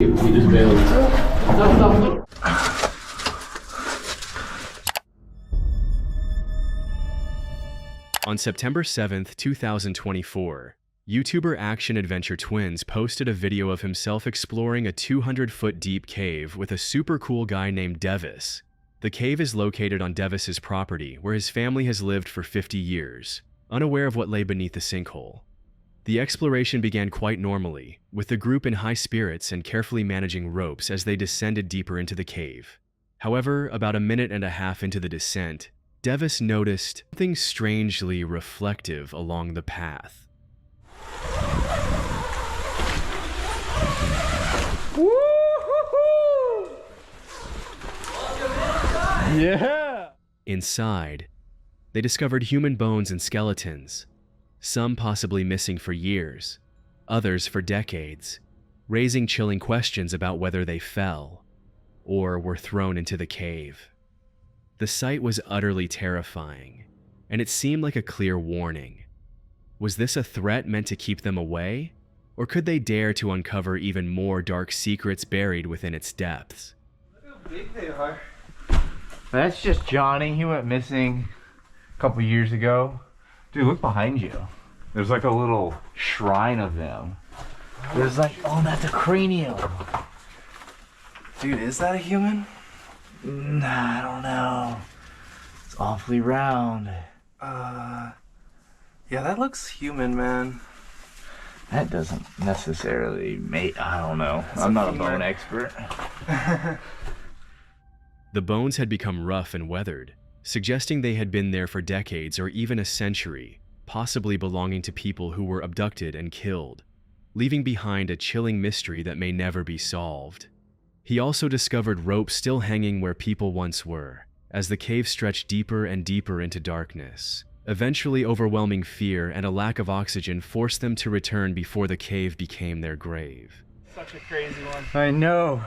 He just bailed. Stop. On September 7th, 2024, YouTuber Action Adventure Twins posted a video of himself exploring a 200-foot deep cave with a super cool guy named Devis. The cave is located on Devis's property, where his family has lived for 50 years, unaware of what lay beneath the sinkhole. The exploration began quite normally, with the group in high spirits and carefully managing ropes as they descended deeper into the cave. However, about a minute and a half into the descent, Devis noticed something strangely reflective along the path. Yeah! Inside, they discovered human bones and skeletons, some possibly missing for years, others for decades, raising chilling questions about whether they fell or were thrown into the cave. The sight was utterly terrifying, and it seemed like a clear warning. Was this a threat meant to keep them away, or could they dare to uncover even more dark secrets buried within its depths? Look how big they are. That's just Johnny. He went missing a couple years ago. Dude, look behind you. There's like a little shrine of them. There's like, oh, that's a cranium. Dude, is that a human? Nah, I don't know. It's awfully round. Yeah, that looks human, man. That doesn't necessarily make, I don't know. I'm not a bone expert. The bones had become rough and weathered, suggesting they had been there for decades or even a century, possibly belonging to people who were abducted and killed, leaving behind a chilling mystery that may never be solved. He also discovered ropes still hanging where people once were, as the cave stretched deeper and deeper into darkness. Eventually, overwhelming fear and a lack of oxygen forced them to return before the cave became their grave. Such a crazy one. I know.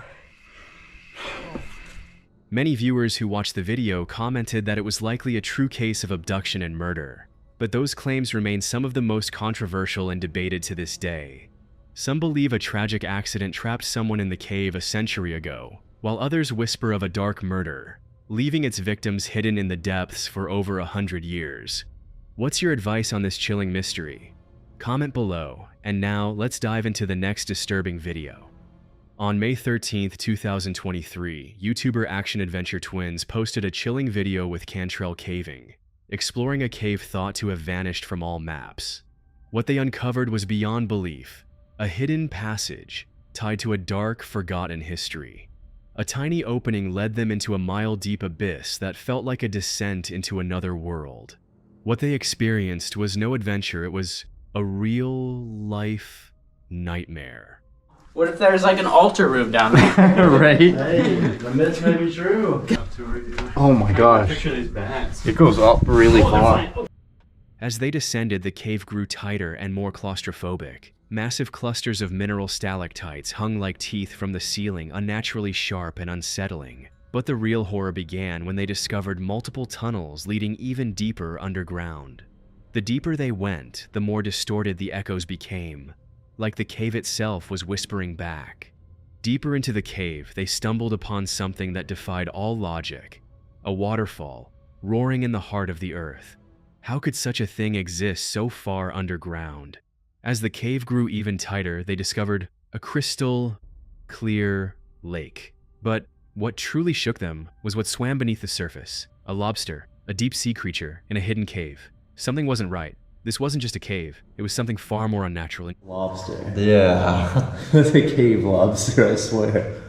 Many viewers who watched the video commented that it was likely a true case of abduction and murder, but those claims remain some of the most controversial and debated to this day. Some believe a tragic accident trapped someone in the cave a century ago, while others whisper of a dark murder, leaving its victims hidden in the depths for over 100 years. What's your advice on this chilling mystery? Comment below, and now let's dive into the next disturbing video. On May 13th, 2023, YouTuber Action Adventure Twins posted a chilling video with Cantrell caving, exploring a cave thought to have vanished from all maps. What they uncovered was beyond belief, a hidden passage tied to a dark, forgotten history. A tiny opening led them into a mile-deep abyss that felt like a descent into another world. What they experienced was no adventure, it was a real-life nightmare. What if there's like an altar room down there? Right? Hey, the myths may be true. Oh my gosh. Picture these bats. It goes up really far. As they descended, the cave grew tighter and more claustrophobic. Massive clusters of mineral stalactites hung like teeth from the ceiling, unnaturally sharp and unsettling. But the real horror began when they discovered multiple tunnels leading even deeper underground. The deeper they went, the more distorted the echoes became, like the cave itself was whispering back. Deeper into the cave, they stumbled upon something that defied all logic. A waterfall, roaring in the heart of the earth. How could such a thing exist so far underground? As the cave grew even tighter, they discovered a crystal clear lake. But what truly shook them was what swam beneath the surface. A lobster, a deep-sea creature in a hidden cave. Something wasn't right. This wasn't just a cave. It was something far more unnatural. Lobster. Yeah. It's a cave lobster, I swear.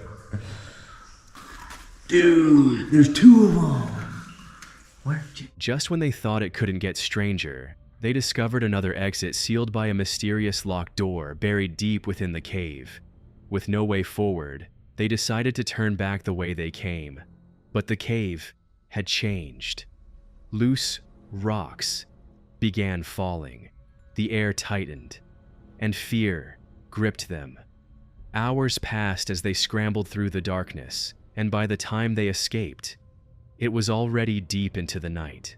Dude, there's two of them. Just when they thought it couldn't get stranger, they discovered another exit sealed by a mysterious locked door buried deep within the cave. With no way forward, they decided to turn back the way they came. But the cave had changed. Loose rocks began falling. The air tightened, and fear gripped them. Hours passed as they scrambled through the darkness, and by the time they escaped, it was already deep into the night.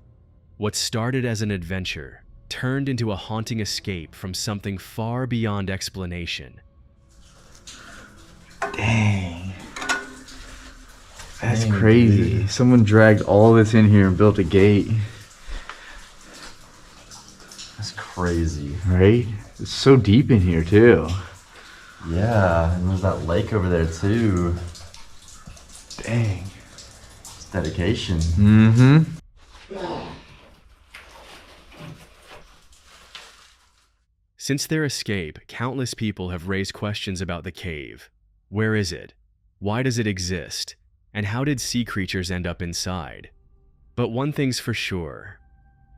What started as an adventure turned into a haunting escape from something far beyond explanation. Damn. That's crazy. Dude. Someone dragged all this in here and built a gate. That's crazy. Right? It's so deep in here too. Yeah, and there's that lake over there too. Dang. It's dedication. Mm-hmm. Since their escape, countless people have raised questions about the cave. Where is it? Why does it exist? And how did sea creatures end up inside? But one thing's for sure.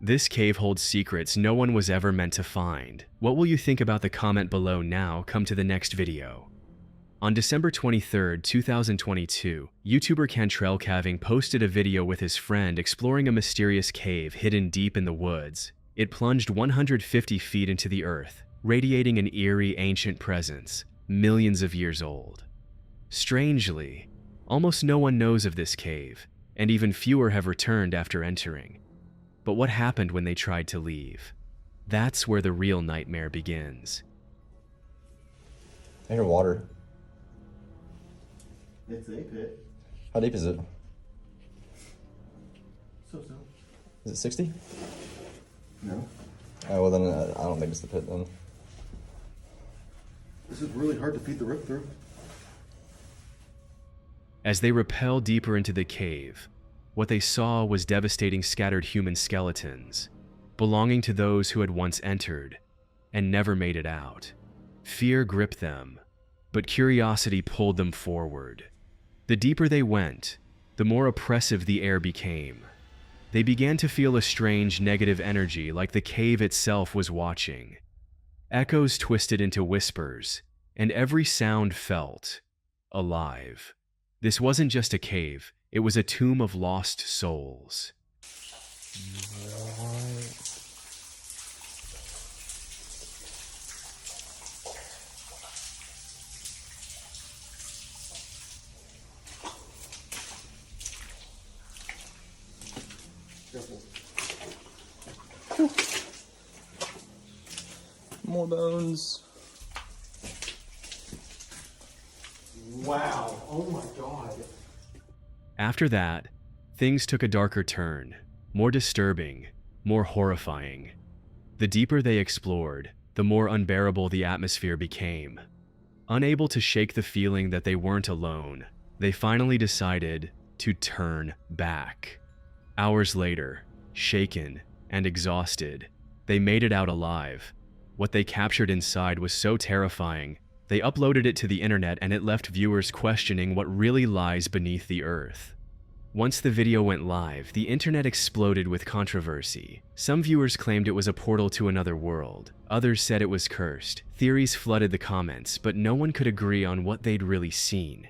This cave holds secrets no one was ever meant to find. What will you think about the comment below now? Come to the next video. On December 23, 2022, YouTuber Cantrell Caving posted a video with his friend exploring a mysterious cave hidden deep in the woods. It plunged 150 feet into the earth, radiating an eerie, ancient presence, millions of years old. Strangely, almost no one knows of this cave, and even fewer have returned after entering. But what happened when they tried to leave? That's where the real nightmare begins. I hear water. It's a pit. How deep is it? So. Is it 60? No. Oh, well then I don't think it's the pit then. This is really hard to feed the rip through. As they rappelled deeper into the cave, what they saw was devastating scattered human skeletons, belonging to those who had once entered and never made it out. Fear gripped them, but curiosity pulled them forward. The deeper they went, the more oppressive the air became. They began to feel a strange negative energy, like the cave itself was watching. Echoes twisted into whispers, and every sound felt alive. This wasn't just a cave, it was a tomb of lost souls. More bones. Wow. Oh my god. After that, things took a darker turn, more disturbing, more horrifying. The deeper they explored, the more unbearable the atmosphere became. Unable to shake the feeling that they weren't alone, they finally decided to turn back. Hours later, shaken and exhausted, they made it out alive. What they captured inside was so terrifying, they uploaded it to the internet and it left viewers questioning what really lies beneath the earth. Once the video went live, the internet exploded with controversy. Some viewers claimed it was a portal to another world. Others said it was cursed. Theories flooded the comments, but no one could agree on what they'd really seen.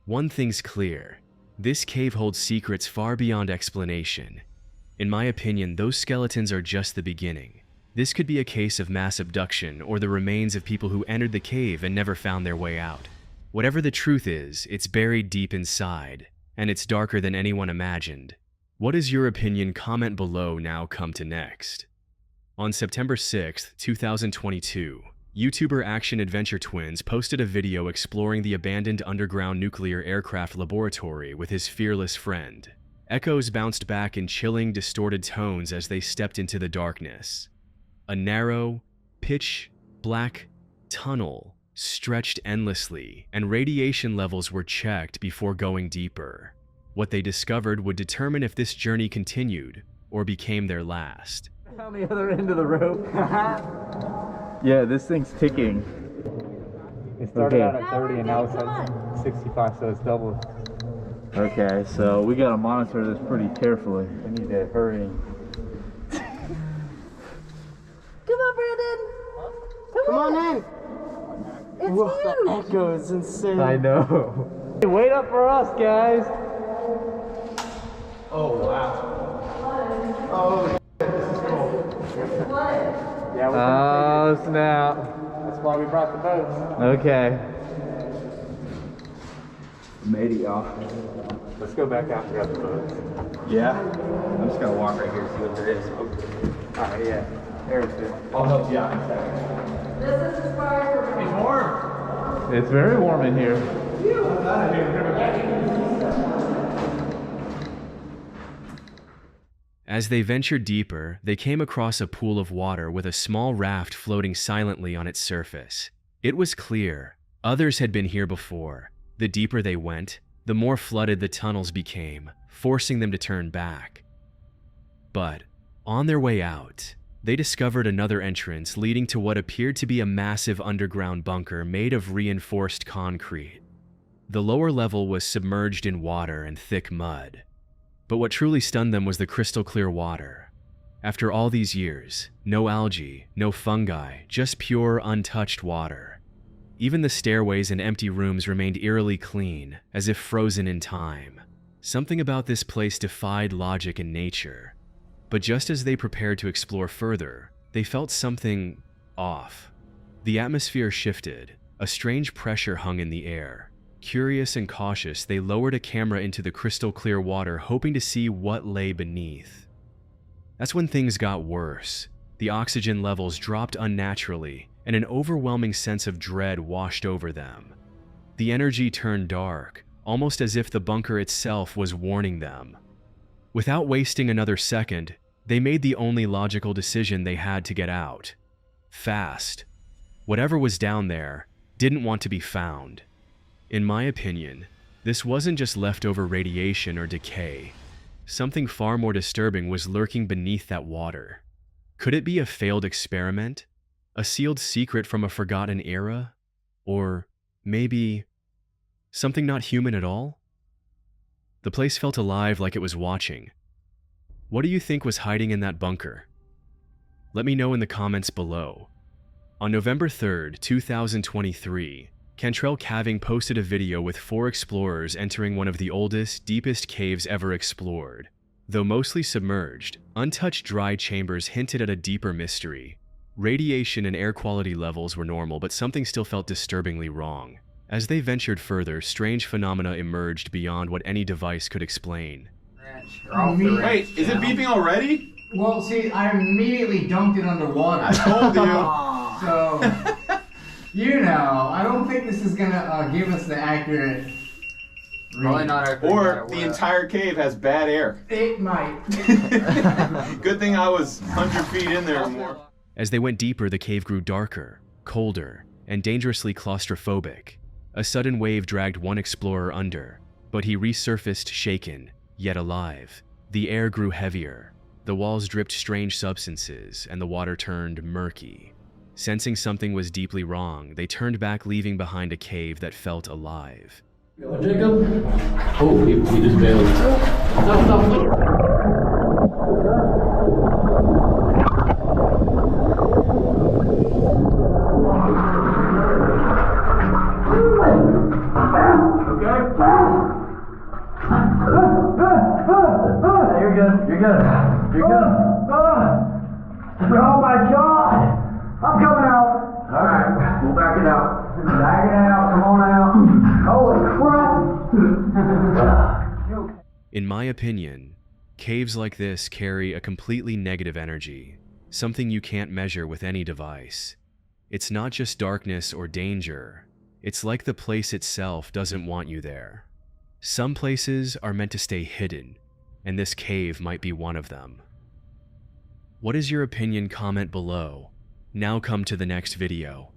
One thing's clear. This cave holds secrets far beyond explanation. In my opinion, those skeletons are just the beginning. This could be a case of mass abduction or the remains of people who entered the cave and never found their way out. Whatever the truth is, it's buried deep inside, and it's darker than anyone imagined. What is your opinion? Comment below. Now come to next. On September 6th, 2022, YouTuber Action Adventure Twins posted a video exploring the abandoned underground nuclear aircraft laboratory with his fearless friend. Echoes bounced back in chilling, distorted tones as they stepped into the darkness. A narrow, pitch-black tunnel stretched endlessly, and radiation levels were checked before going deeper. What they discovered would determine if this journey continued or became their last. On the other end of the rope. Yeah, this thing's ticking. It started out at 30 and now it's at 65, so it's double. Okay, so we gotta monitor this pretty carefully. We need to hurry. Come on, Brandon! Come on in. It's The huge! echo is insane. I know. Hey, wait up for us, guys. Oh wow. Oh, this is cool. Yeah, Oh, snap. that's why we brought the boats. Okay. Made it, y'all. Let's go back out and grab the boats. Yeah. I'm just gonna walk right here and see what there is. Alright, yeah. There's it. I'll help you out in a second. This is inspired for me. It's warm. It's very warm in here. As they ventured deeper, they came across a pool of water with a small raft floating silently on its surface. It was clear. Others had been here before. The deeper they went, the more flooded the tunnels became, forcing them to turn back. But on their way out, they discovered another entrance leading to what appeared to be a massive underground bunker made of reinforced concrete. The lower level was submerged in water and thick mud. But what truly stunned them was the crystal clear water. After all these years, no algae, no fungi, just pure, untouched water. Even the stairways and empty rooms remained eerily clean, as if frozen in time. Something about this place defied logic and nature. But just as they prepared to explore further, they felt something off. The atmosphere shifted. A strange pressure hung in the air. Curious and cautious, they lowered a camera into the crystal clear water, hoping to see what lay beneath. That's when things got worse. The oxygen levels dropped unnaturally, and an overwhelming sense of dread washed over them. The energy turned dark, almost as if the bunker itself was warning them. Without wasting another second, they made the only logical decision they had to get out. Fast. Whatever was down there didn't want to be found. In my opinion, this wasn't just leftover radiation or decay. Something far more disturbing was lurking beneath that water. Could it be a failed experiment? A sealed secret from a forgotten era? Or maybe something not human at all? The place felt alive, like it was watching. What do you think was hiding in that bunker? Let me know in the comments below. On November 3rd, 2023, Cantrell Caving posted a video with 4 explorers entering one of the oldest, deepest caves ever explored. Though mostly submerged, untouched dry chambers hinted at a deeper mystery. Radiation and air quality levels were normal, but something still felt disturbingly wrong. As they ventured further, strange phenomena emerged beyond what any device could explain. Wait, is it beeping already? Well, see, I immediately dunked it underwater. I told you. So, you know, I don't think this is gonna give us the accurate read. Probably not our Or the entire cave has bad air. It might. Good thing I was 100 feet in there or more. As they went deeper, the cave grew darker, colder, and dangerously claustrophobic. A sudden wave dragged one explorer under, but he resurfaced shaken, yet alive. The air grew heavier. The walls dripped strange substances, and the water turned murky. Sensing something was deeply wrong, they turned back, leaving behind a cave that felt alive. Jacob? Oh, he just bailed. Stop. You're good. Oh my God! I'm coming out. All right, we'll back it out. Back it out. Come on out. Holy crap! In my opinion, caves like this carry a completely negative energy, something you can't measure with any device. It's not just darkness or danger. It's like the place itself doesn't want you there. Some places are meant to stay hidden, and this cave might be one of them. What is your opinion? Comment below. Now come to the next video.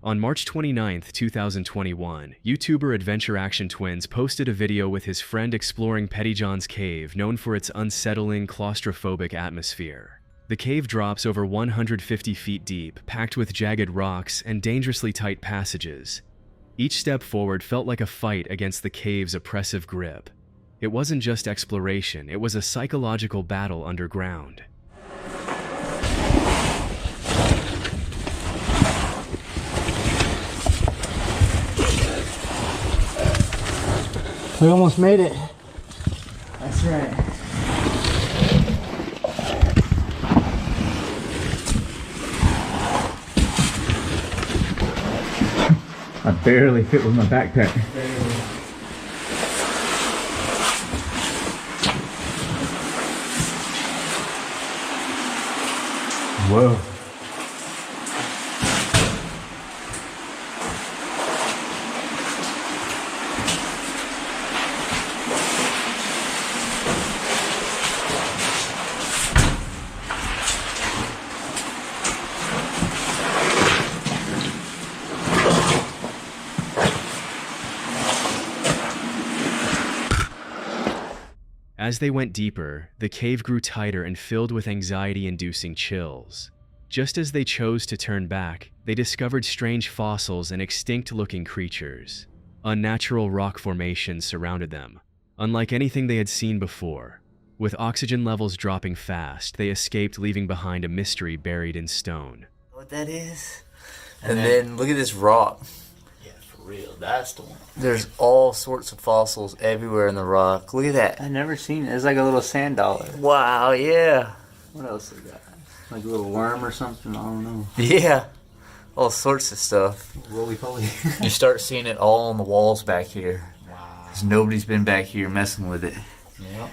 On March 29th, 2021, YouTuber Adventure Action Twins posted a video with his friend exploring Pettyjohn's cave, known for its unsettling, claustrophobic atmosphere. The cave drops over 150 feet deep, packed with jagged rocks and dangerously tight passages. Each step forward felt like a fight against the cave's oppressive grip. It wasn't just exploration, it was a psychological battle underground. We almost made it. That's right. I barely fit with my backpack. Whoa. As they went deeper, the cave grew tighter and filled with anxiety-inducing chills. Just as they chose to turn back, they discovered strange fossils and extinct-looking creatures. Unnatural rock formations surrounded them, unlike anything they had seen before. With oxygen levels dropping fast, they escaped, leaving behind a mystery buried in stone. What that is? And then look at this rock. Yeah, for real. That's the one. There's all sorts of fossils everywhere in the rock. Look at that. I've never seen it. It's like a little sand dollar. Wow, yeah. What else they got? Like a little worm or something? I don't know. Yeah. All sorts of stuff. Roly-poly. You start seeing it all on the walls back here. Wow. 'Cause nobody's been back here messing with it. Yep.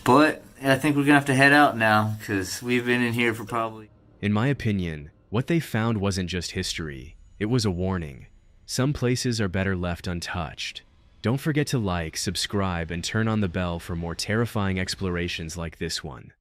But I think we're going to have to head out now because we've been in here for probably... In my opinion, what they found wasn't just history, it was a warning. Some places are better left untouched. Don't forget to like, subscribe, and turn on the bell for more terrifying explorations like this one.